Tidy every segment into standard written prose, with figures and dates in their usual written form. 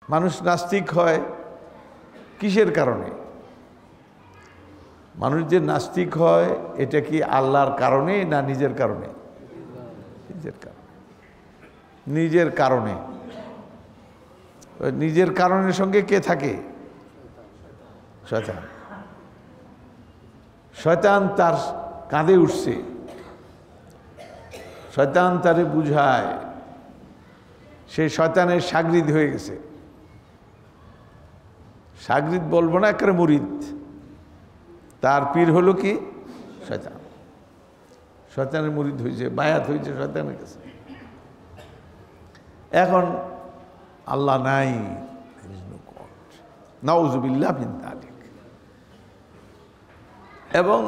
মানুষ নাস্তিক হয় কিসের কারণে? মানুষ যে নাস্তিক হয় এটা কি আল্লাহর কারণে না নিজের কারণে? নিজের কারণে। নিজের কারণে। নিজের কারণের সঙ্গে কে থাকে? শয়তান। শয়তান তার কাঁধে উঠছে, শয়তান তারে বুঝায়, সে শয়তানের শাগরিদ হয়ে গেছে। শাগরিদ বলবো না, একেবারে মুরিদ। তার পীর হলো কি? শয়তান। শয়তানের মুরিদ হয়েছে, বায়াত হয়েছে শয়তানের কাছে। এখন আল্লাহ নাই, নাউযুবিল্লাহ মিন যালিক। এবং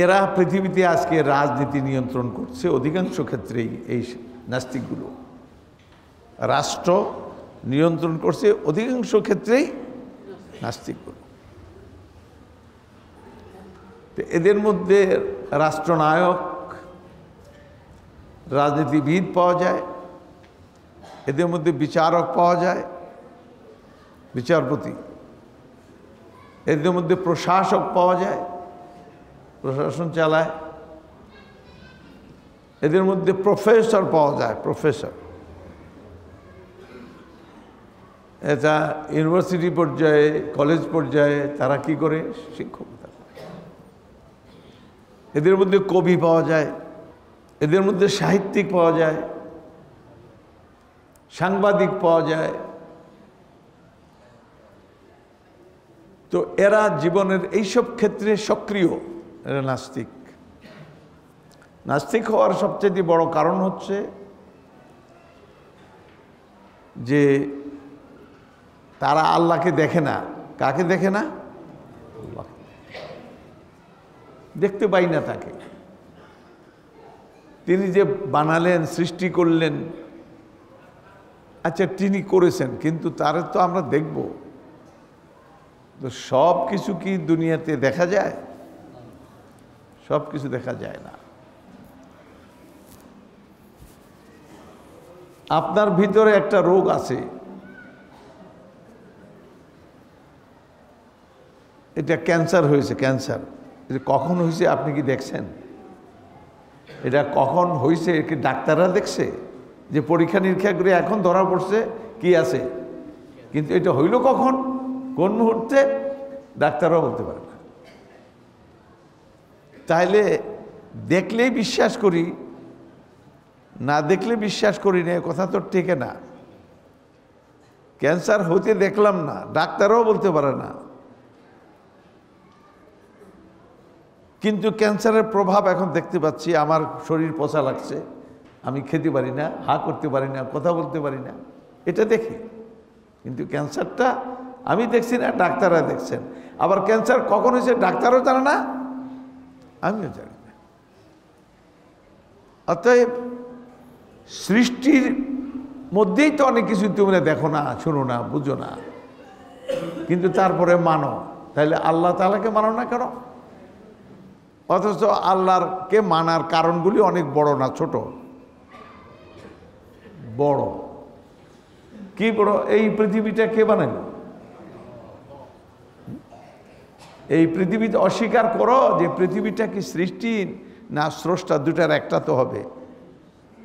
এরা পৃথিবীতে আজকে রাজনীতি নিয়ন্ত্রণ করছে অধিকাংশ ক্ষেত্রেই। এই নাস্তিকগুলো রাষ্ট্র নিয়ন্ত্রণ করছে অধিকাংশ ক্ষেত্রেই নাস্তিকগুলো। এদের মধ্যে রাষ্ট্রনায়ক, রাজনীতিবিদ পাওয়া যায়, এদের মধ্যে বিচারক পাওয়া যায়, বিচারপতি, এদের মধ্যে প্রশাসক পাওয়া যায়, প্রশাসন চালায়, এদের মধ্যে প্রফেসর পাওয়া যায়, প্রফেসর। এটা ইউনিভার্সিটি পর্যায়ে, কলেজ পর্যায়ে তারা কি করে? শিক্ষকতা করে। এদের মধ্যে কবি পাওয়া যায়, এদের মধ্যে সাহিত্যিক পাওয়া যায়, সাংবাদিক পাওয়া যায়। তো এরা জীবনের এইসব ক্ষেত্রে সক্রিয়। এরা নাস্তিক। নাস্তিক হওয়ার সবচেয়ে বড় কারণ হচ্ছে যে তারা আল্লাহকে দেখে না। কাকে দেখে না? আল্লাহ দেখতে পাই না তাকে। তিনি যে বানালেন, সৃষ্টি করলেন, আচ্ছা তিনি করেছেন, কিন্তু তারে তো আমরা দেখব। তো সব কিছু কি দুনিয়াতে দেখা যায়? সব কিছু দেখা যায় না। আপনার ভিতরে একটা রোগ আছে, এটা ক্যান্সার হয়েছে। ক্যান্সার এটা কখন হয়েছে আপনি কি দেখছেন? এটা কখন হয়েছে কি ডাক্তাররা দেখছে? যে পরীক্ষা নিরীক্ষা করে এখন ধরা পড়ছে কি আছে, কিন্তু এটা হইল কখন, কোন মুহূর্তে, ডাক্তাররাও বলতে পারে না। তাইলে দেখলেই বিশ্বাস করি, না দেখলে বিশ্বাস করি না, কথা তো টেকে না। ক্যান্সার হতে দেখলাম না, ডাক্তারও বলতে পারে না, কিন্তু ক্যান্সারের প্রভাব এখন দেখতে পাচ্ছি। আমার শরীর পচা লাগছে, আমি খেতে পারি না, হা করতে পারি না, কথা বলতে পারি না, এটা দেখি। কিন্তু ক্যান্সারটা আমি দেখছি না, ডাক্তাররা দেখছেন। আবার ক্যান্সার কখন হয়েছে ডাক্তারও জানে না, আমিও জানি না। অতএব সৃষ্টির মধ্যেই তো অনেক কিছু তোমরা দেখো না, শোনো না, বুঝো না, কিন্তু তারপরে মানো। তাহলে আল্লাহ তাআলাকে মানো না কেন? অথচ আল্লাহকে মানার কারণগুলি অনেক বড় না ছোট? বড়। কি বড়? এই পৃথিবীটা কে বানাইল? এই পৃথিবীতে অস্বীকার করো যে পৃথিবীটা কি সৃষ্টি না স্রষ্টা? দুটার একটা তো হবে,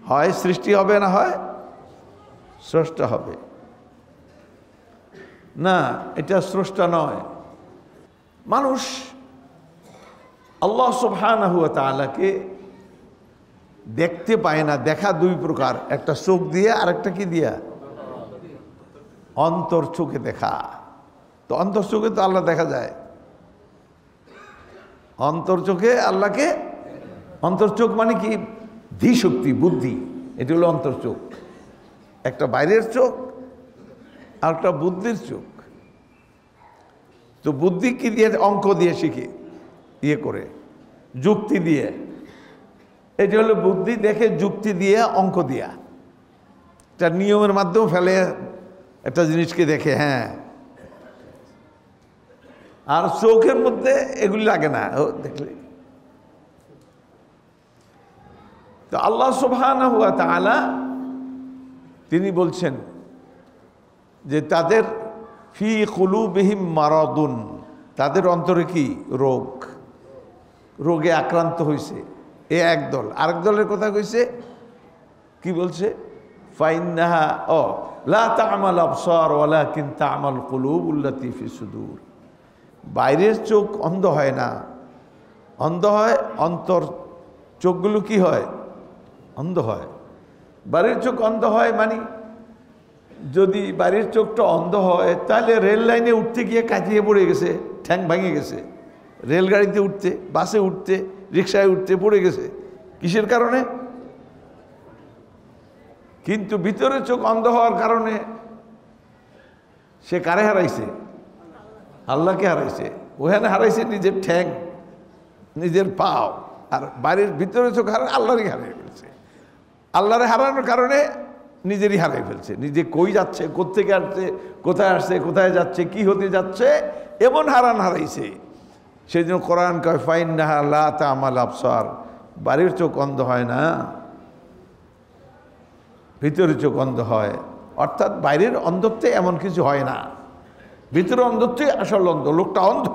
হয় সৃষ্টি হবে না হয় স্রষ্টা হবে। না, এটা স্রষ্টা নয়। মানুষ আল্লাহ সুবহানাহু ওয়া তাআলাকে দেখতে পায় না। দেখা দুই প্রকার, একটা চোখ দিয়ে আর একটা কি দিয়া? অন্তর চোখে দেখা। তো অন্তর চোখে তো আল্লাহ দেখা যায়। অন্তর চোখে আল্লাহকে, অন্তর চোখ মানে কি? ধী শক্তি, বুদ্ধি, এটা হলো অন্তর চোখ। একটা বাইরের চোখ আর একটা বুদ্ধির চোখ। তো বুদ্ধি কি দিয়ে? অঙ্ক দিয়ে শিখে, ইয়ে করে, যুক্তি দিয়ে। এটা হলো বুদ্ধি, দেখে যুক্তি দিয়ে, অঙ্ক দিয়া, একটা নিয়মের মাধ্যমে ফেলে একটা জিনিসকে দেখে। হ্যাঁ, আর চোখের মধ্যে এগুলি লাগে না, দেখলে। তো আল্লাহ সুবহানাহু ওয়া তাআলা তিনি বলছেন যে তাদের ফি কুলুবিহিম মারাদুন, তাদের অন্তরে কি রোগ, রোগে আক্রান্ত হয়েছে। এ একদল। আরেক দলের কথা কইছে, কি বলছে? ফাইন্নাহা লা তা'মাল আবসার ওয়ালাকিন তা'মাল কুলুবুল্লাতী ফি সুদূর। বাইরের চোখ অন্ধ হয় না, অন্ধ হয় অন্তর। চোখগুলো কি হয়? অন্ধ হয়। বাইরের চোখ অন্ধ হয় মানে, যদি বাইরের চোখটা অন্ধ হয় তাহলে রেল লাইনে উঠতে গিয়ে কাটিয়ে পড়ে গেছে, ঠ্যাং ভেঙে গেছে। রেলগাড়িতে উঠতে, বাসে উঠতে, রিক্সায় উঠতে পড়ে গেছে। কিসের কারণে? কিন্তু ভিতরে চোখ অন্ধ হওয়ার কারণে সে কারে হারাইছে? আল্লাহকে হারাইছে। ওখানে হারাইছে নিজের ঠ্যাং, নিজের পাও। আর বাইরের ভিতরে চোখ আল্লাহরই হারিয়ে ফেলছে। আল্লাহরে হারানোর কারণে নিজেরই হারিয়ে ফেলছে। নিজে কই যাচ্ছে, কোত্থেকে আসছে, কোথায় আসছে, কোথায় যাচ্ছে, কি হতে যাচ্ছে, এমন হারাইছে। সেই জন্য কোরআন কয় ফাইন্নাহা লা তা'মাল আবসার, বাইরের চোখ অন্ধ হয় না, ভিতরে চোখ অন্ধ হয়। অর্থাৎ বাইরের অন্ধত্বে এমন কিছু হয় না, ভিতরে অন্ধত্বে আসল অন্ধ। লোকটা অন্ধ,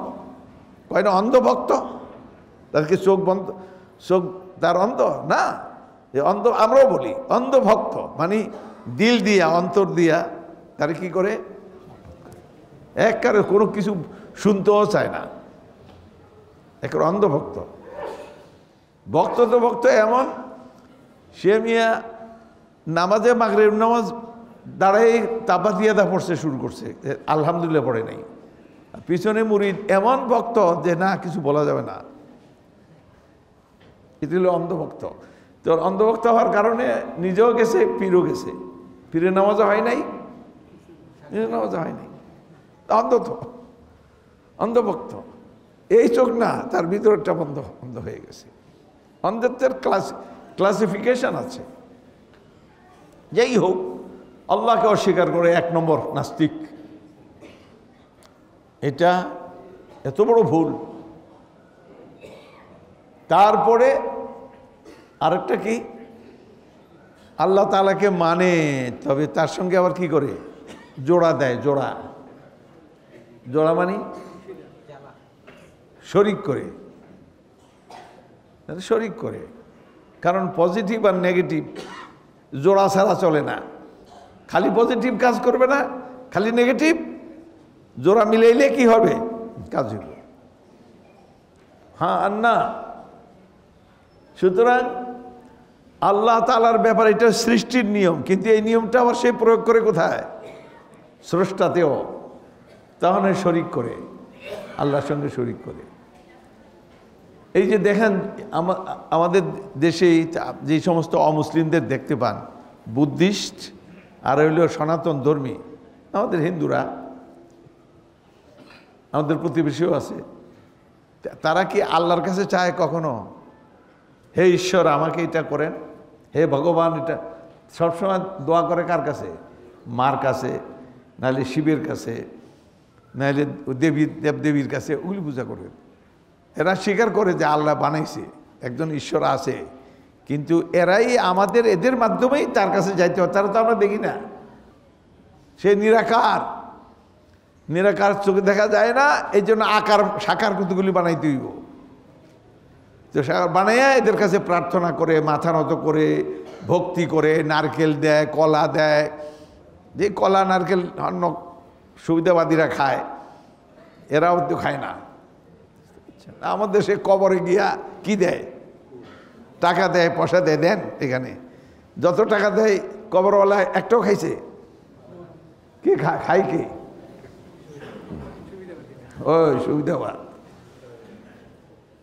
কয় না অন্ধ ভক্ত, তাদেরকে চোখ বন্ধ, চোখ তার অন্ধ না। অন্ধ আমরাও বলি অন্ধ ভক্ত, মানে দিল দিয়া, অন্তর দিয়া তারা কি করে, একবারে কোনো কিছু শুনতেও চায় না, একবার অন্ধ ভক্ত। ভক্ত তো ভক্ত এমন, সে মিয়া নামাজে মাগরিব নামাজ দাঁড়াই তাবাতিয়াদা পড়ছে, শুরু করছে, আলহামদুলিল্লাহ পড়ে নাই। পিছনে মুরিদ এমন ভক্ত যে না কিছু বলা যাবে না। এটি হলো অন্ধভক্ত। তো অন্ধভক্ত হওয়ার কারণে নিজেও গেছে, পীরও গেছে। পীরের নামাজও হয় নাই, নিজের নামাজও হয় নাই। অন্ধ তো অন্ধভক্ত। এই চোখ না, তার ভিতরটা বন্ধ হয়ে গেছে। অন্ধত্বের ক্লাসিফিকেশন আছে। যেই হোক, আল্লাহকে অস্বীকার করে 1 নম্বর নাস্তিক। এটা এত বড় ভুল। তারপরে আরেকটা কি, আল্লাহ তাআলাকে মানে, তবে তার সঙ্গে আবার কি করে জোড়া দেয়। জোড়া মানে শরিক করে। কারণ পজিটিভ আর নেগেটিভ জোড়া ছাড়া চলে না। খালি পজিটিভ কাজ করবে না, খালি নেগেটিভ, জোড়া মিলাইলে কি হবে, কাজ হবে। হ্যাঁ আর না। সুতরাং আল্লাহ তাআলার ব্যাপারে এটা সৃষ্টির নিয়ম, কিন্তু এই নিয়মটা আবার সে প্রয়োগ করে কোথায়? স্রষ্টাতেও। তাহলে শরিক করে, আল্লাহর সঙ্গে শরিক করে। এই যে দেখেন আমাদের দেশে যে সমস্ত অমুসলিমদের দেখতে পান, বুদ্ধিস্ট আর হইল সনাতন ধর্মী, আমাদের হিন্দুরা, আমাদের প্রতিবেশীও আছে, তারা কি আল্লাহর কাছে চায় কখনো, হে ঈশ্বর আমাকে এটা করেন, হে ভগবান এটা? সবসময় দোয়া করে কার কাছে? মার কাছে, নাহলে শিবের কাছে, নাহলে দেবদেবীর কাছে, ওগুলি পূজা করবেন। এরা স্বীকার করে যে আল্লাহ বানাইছে, একজন ঈশ্বর আছে, কিন্তু এরাই আমাদের, এদের মাধ্যমেই তার কাছে যাইতে হয়। তারা তো আমরা দেখি না, সে নিরাকার চোখে দেখা যায় না। এই জন্য আকার সাকার কতগুলি বানাইতে হইব। তো বানাইয়া এদের কাছে প্রার্থনা করে, মাথা নত করে, ভক্তি করে, নারকেল দেয়, কলা দেয়। যে কলা নারকেল অন্য সুবিধাবাদীরা খায়, এরাও তো খায় না। আমাদের দেশে কবরে গিয়া কি দেয়? টাকা দেয়, পয়সা দেয়, দেন এখানে যত টাকা দেয় কবরওয়ালা একটাও খাইছে? কে খায়? কে? ওই সুবিধাবাদ,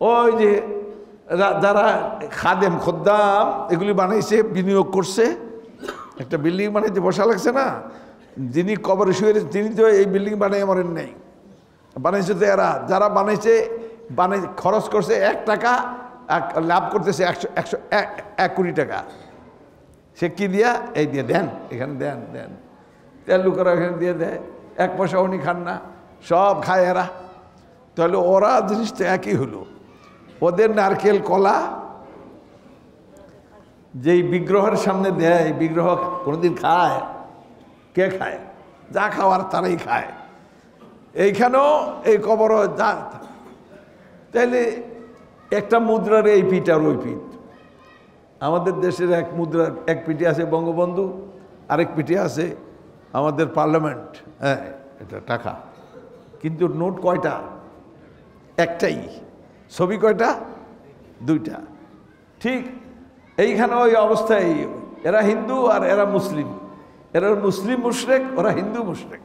ওই যে যারা খাদেম খোদ্দাম এগুলি বানাইছে, বিনিয়োগ করছে, একটা বিল্ডিং বানাইতে বসা লাগছে না, যিনি কবরে শুয়ে তিনি তো এই বিল্ডিং বানাই মরেন নাই, বানাইছে তো এরা। যারা বানাইছে খরচ করছে 1 টাকা, লাভ করতেছে 1 কোটি টাকা। সে কি দিয়া? এই দিয়ে দেন, এখানে দেন, তেল লুকারা এখানে দিয়ে দেয়, 1 পয়সা উনি খান না, সব খায় এরা। তাহলে ওরা জিনিসটা একই হলো। ওদের নারকেল কলা যেই বিগ্রহের সামনে দেয়, বিগ্রহ কোনোদিন খায়? কে খায়? যা খাওয়ার তারাই খায়। এইখানেও এই কবরও যা, তাইলে একটা মুদ্রার এই পিঠ আর ওই পিঠ। আমাদের দেশের এক মুদ্রার এক পিঠে আছে বঙ্গবন্ধু, আরেক পিঠে আছে আমাদের পার্লামেন্ট, হ্যাঁ এটা টাকা, কিন্তু নোট কয়টা? একটাই। ছবি কয়টা? দুইটা। ঠিক এইখানে ওই অবস্থায় এরা হিন্দু আর এরা মুসলিম, এরা মুসলিম মুশরিক, ওরা হিন্দু মুশরিক।